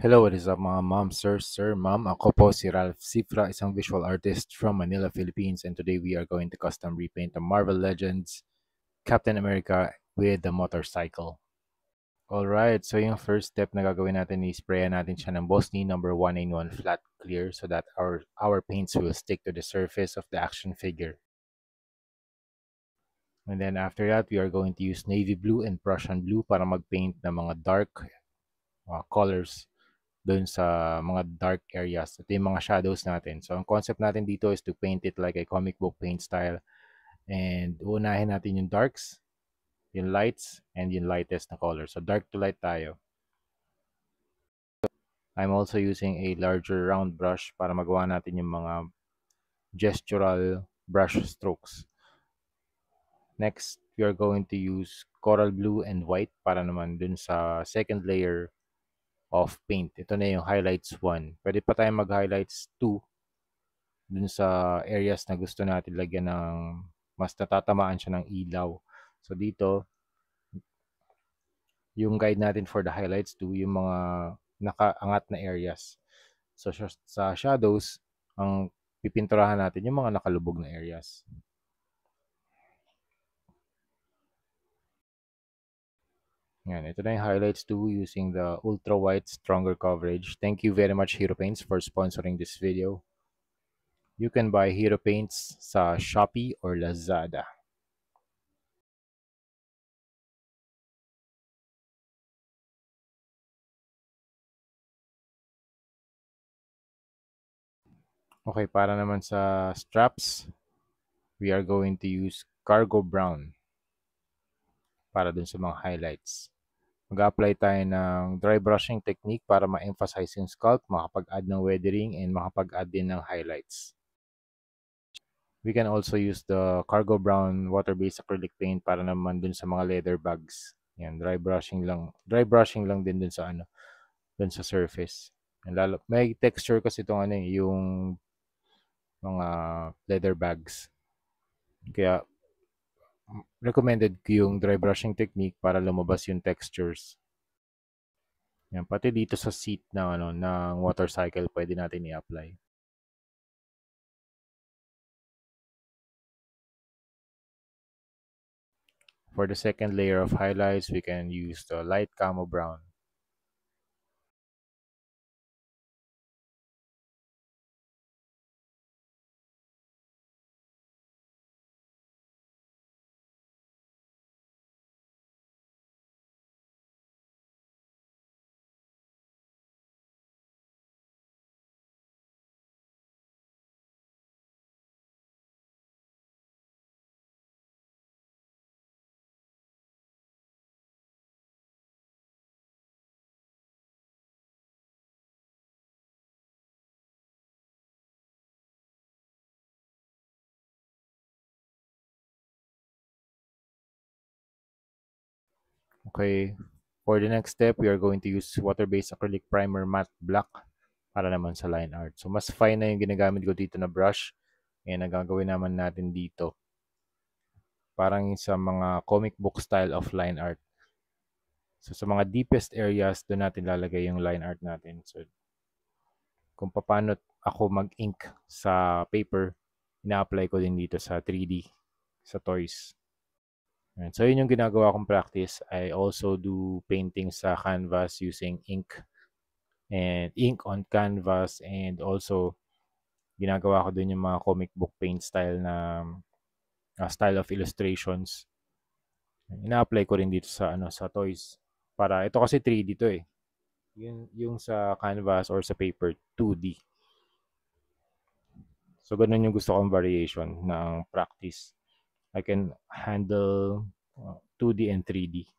Hello, what is up mga ma'am, sir, ma'am. Ako po si Ralph Cifra, isang visual artist from Manila, Philippines. And today we are going to custom repaint the Marvel Legends Captain America with the motorcycle. Alright, so yung first step na gagawin natin is sprayan natin siya ng Bossny number 191 flat clear so that our paints will stick to the surface of the action figure. And then after that, we are going to use navy blue and Prussian blue para mag-paint ng mga dark colors doon sa mga dark areas. Ito yung mga shadows natin. So, ang concept natin dito is to paint it like a comic book paint style. And uunahin natin yung darks, yung lights, and yung lightest na color. So, dark to light tayo. I'm also using a larger round brush para magawa natin yung mga gestural brush strokes. Next, we are going to use coral blue and white para naman dun sa second layer of paint. Ito na yung highlights 1. Pwede pa tayong mag-highlights 2 dun sa areas na gusto natin lagyan ng mas natatamaan siya ng ilaw. So dito, yung guide natin for the highlights 2, yung mga nakaangat na areas. So sa shadows, ang pipinturahan natin yung mga nakalubog na areas. Yan, ito na yung highlights 2 using the ultra white stronger coverage. Thank you very much Hero Paints for sponsoring this video. You can buy Hero Paints sa Shopee or Lazada. Okay, para naman sa straps, we are going to use Cargo Brown para dun sa mga highlights. Mag-apply tayo ng dry brushing technique para ma-emphasize yung sculpt, makapag-add ng weathering, and makapag-add din ng highlights. We can also use the Cargo Brown water-based acrylic paint para naman dun sa mga leather bags. Yan, dry brushing lang. Dry brushing lang din dun sa dun sa surface. And lalo, may texture kasi itong yung mga leather bags. Kaya recommended ko yung dry brushing technique para lumabas yung textures. Yan, pati dito sa seat ng motorcycle pwede natin i-apply. For the second layer of highlights, we can use the light camo brown. Okay, for the next step, we are going to use water-based acrylic primer matte black para naman sa line art. So, mas fine na yung ginagamit ko dito na brush. And nagagawin naman natin dito. Parang sa mga comic book style of line art. So, sa mga deepest areas, doon natin lalagay yung line art natin. So, kung paano ako mag-ink sa paper, ina-apply ko din dito sa 3D, sa toys. And so, yun yung ginagawa kong practice. I also do painting sa canvas using ink and ink on canvas, and also ginagawa ko din yung mga comic book paint style na style of illustrations. Ina-apply ko rin dito sa sa toys. Para ito kasi 3D to eh. Yung sa canvas or sa paper 2D. So ganun yung gusto kong variation ng practice. I can handle 2D and 3D.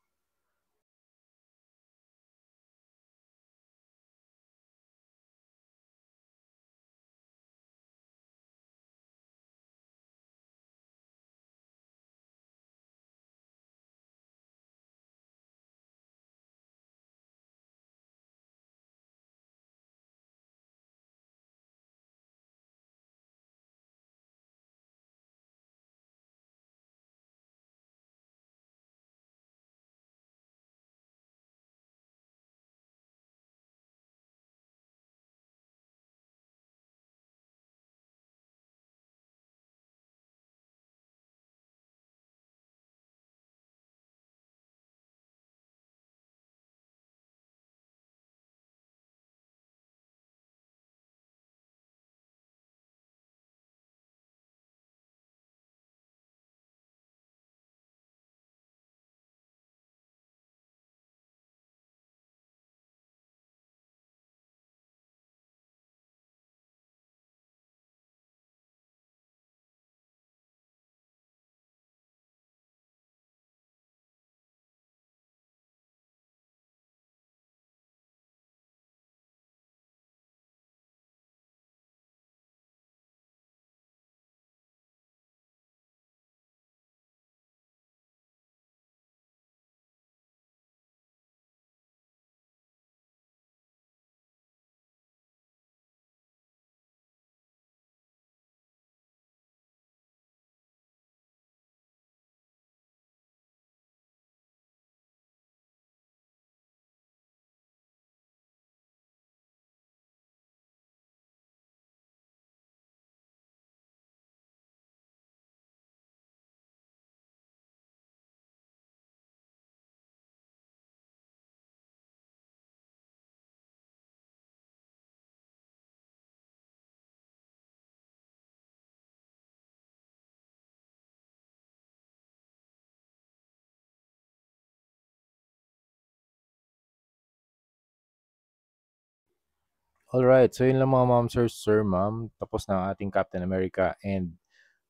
Alright, so yun lang mga ma'am, sir, ma'am. Tapos na ang ating Captain America and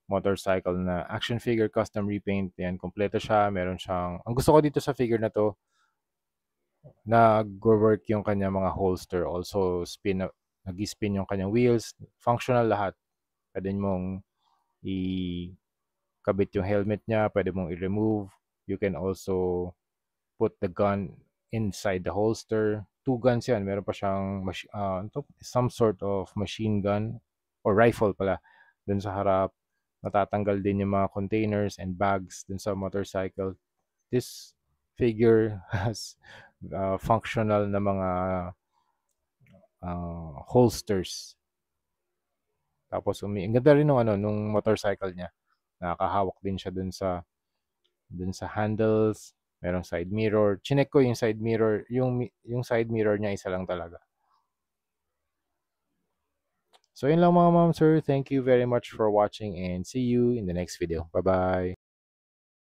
motorcycle na action figure custom repaint. Yan, kompleto siya. Meron siyang, ang gusto ko dito sa figure na to, nag-work yung kanya mga holster. Also, nag-spin yung kanyang wheels. Functional lahat. Pwede mong ikabit yung helmet niya. Pwede mong i-remove. You can also put the gun inside the holster. Two guns yan. Meron pa siyang some sort of machine gun or rifle pala dun sa harap. Natatanggal din yung mga containers and bags dun sa motorcycle. This figure has functional na mga holsters. Tapos ang ganda rin nung motorcycle niya. Nakakahawak din siya dun sa handles. Merong side mirror. Chinek ko yung side mirror. Yung side mirror niya isa lang talaga. So yun lang mga ma'am sir. Thank you very much for watching and see you in the next video. Bye-bye.